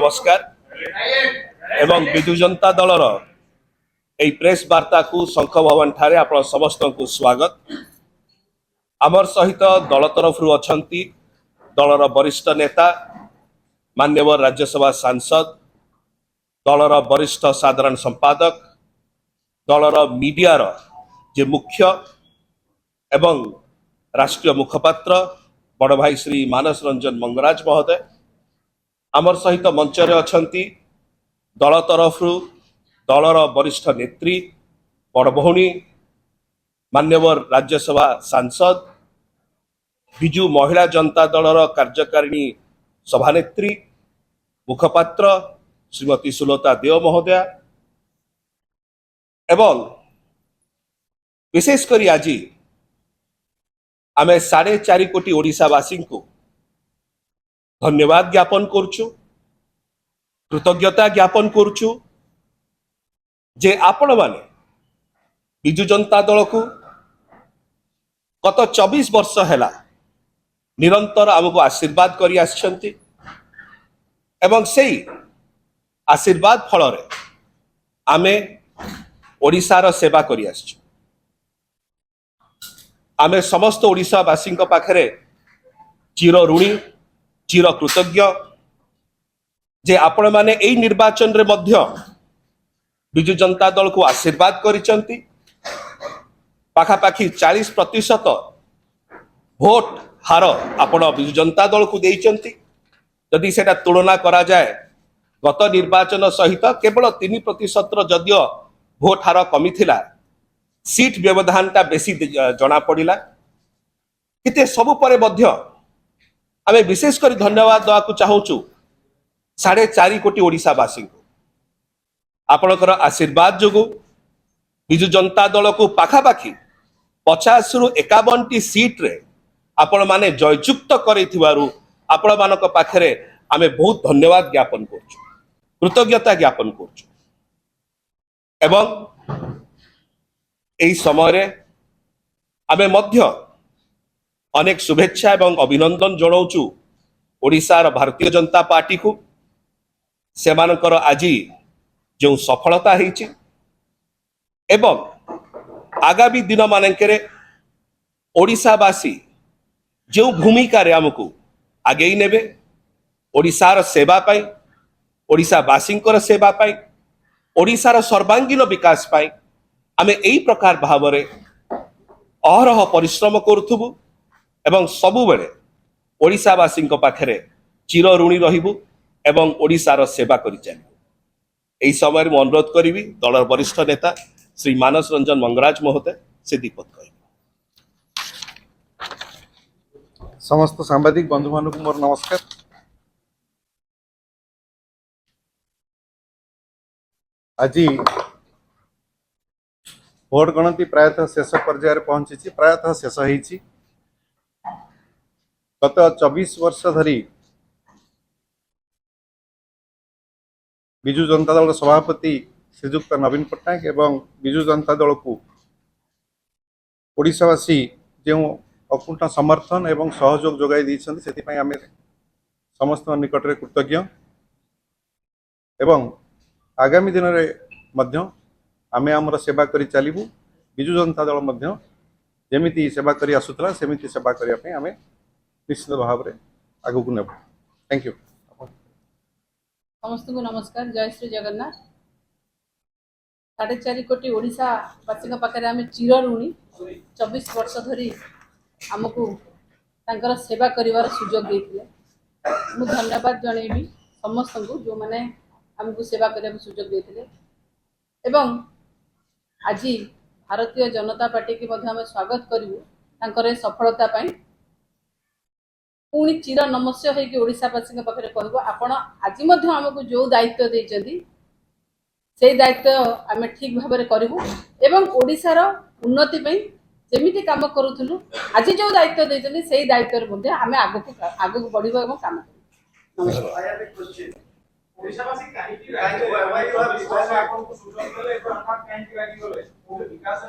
नमस्कार एवं विजु जनता दलर এই प्रेस वार्ता को शंख भवन ठारे आपण समस्त को स्वागत। आमर सहित दल तरफ अछंती दलर वरिष्ठ नेता मान्यवर राज्यसभा सांसद दलर वरिष्ठ साधारण संपादक दलर मीडिया जे मुख्य एवं राष्ट्रीय मुखपात्र बड़ भाई श्री मानस रंजन मंगराज महोदय आमर सहित मंचरे अछंती दल तरफ दलर वरिष्ठ नेत्री बड़ भौणी मान्यवर राज्यसभा सांसद विजु महिला जनता दलर कार्यकारिणी सभानेत्री मुखपात्र श्रीमती सुलता देव महोदया एवं विशेषकर आज आमे 4.5 कोटी ओडिशावासी को धन्यवाद ज्ञापन करछु, कृतज्ञता ज्ञापन करछु जे आपण माने विजु जनता दल को गत 24 वर्ष हैला निरंतर आमको आशीर्वाद करी आछंती एवं सेई आशीर्वाद फल रे आमे ओडिशार सेवा करी आछछु। आमे समस्त ओडिशावासी पाखरे चिर ऋणी चिर कृतज्ञ जे आपण माने एई निर्वाचन रे मध्य विजु जनता दल को आशीर्वाद करिसंती। पाखापाखी 40% भोट हार आपण विजु जनता दल को देइचंती। यदि सेटा तुलना करा जाए गत निर्वाचन सहित केवल 3% जदियो भोट हार कमी थिला, सीट व्यवधान ता बेसी जना पड़िला किते सब परे मध्य आमे विशेष कर धन्यवाद देवा को चाहूचु 4.5 कोटी ओडिशावासी को आपणकर आशीर्वाद जोगु विजु जनता दल को पाखापाखी 50 रु 51 सीट रे आपण माने जययुक्त करैथिबारु आपण मानक पाखरे आमे बहुत धन्यवाद ज्ञापन करछु, कृतज्ञता ज्ञापन करछु एवं एई समय रे आमे मध्य अनेक शुभेच्छा एवं अभिनंदन जणाउछु ओडिशार भारतीय जनता पार्टी को सेमानकर आजी जो सफलता हेछि एवं आगामी दिन मानकरे ओडिशावासी जो भूमिका रे हमकु आगे नेबे ओडिशार सेवा पाई ओडिशावासींकर सेवा पाई ओडिशार सर्वांगीन विकास पाई आमे एई प्रकार भावरे अहरह परिश्रम करूथबु एवं सबु बेले ओडिशावासी पाखरे चिर ऋणी रहिबु एवं ओडिशार सेवा करि चालिबु। एई समय मु अनुरोध करिवि दलर वरिष्ठ नेता श्री मानस रंजन मंगराज महोदय से दीपक कहि। समस्त सांबादिक बंधु मान को मोर नमस्कार। आज भोट गणति प्रायतः शेष पर्यायर पहुंची, प्रायतः शेष होईची। गत 24 वर्ष धरी विजु जनता दल सभापति श्रीजुक्त नवीन पट्टनायक एवं विजु जनता दल को ओडिशावासी जो अकुंठ समर्थन एवं सहयोग जोगाई देइछन्ति सेति आमे समस्त निकट रे कृतज्ञ एवं आगामी दिन रे मध्य आमे हमर सेवा करी चलिबु। विजु जनता दल मध्य जेमिति सेवा करी आसुतला सेमिति सेवा करिया पे आमे निश्चित भाव रे आगु को नेब। Thank you. समस्त को नमस्कार। जय श्री जगन्नाथ। 4.5 कोटी ओडिशा वासी पाखे आम चिर ऋणी 24 वर्ष धरी आमको तांकर सेवा करिवार सुजोग देथिले। मु धन्यवाद जणेबी समस्त को जो माने आमको सेवा करिया सुजोग देथिले एवं आज भारतीय जनता पार्टी की मध्य आम स्वागत करू तांकर सफलता पाई पुणी चिर नमस्य होइके ओडिशावासी पाखे कहबो आपण आज मध्य आमको जो दायित्व देइचंती से दायित्व आम ठीक भाव में करूँ एवं ओडिशार उन्नति पाई जेमिति काम करूथुलु आज जो दायित्व देइचंती से दायित्व मध्ये आम आगु बढ़िबो एवं काम करू। नमस्कार। ओडिशावासी काहे की राज्य विश्वास आपन को सूचना देले एवं आपन काहे की राज्य गले विकास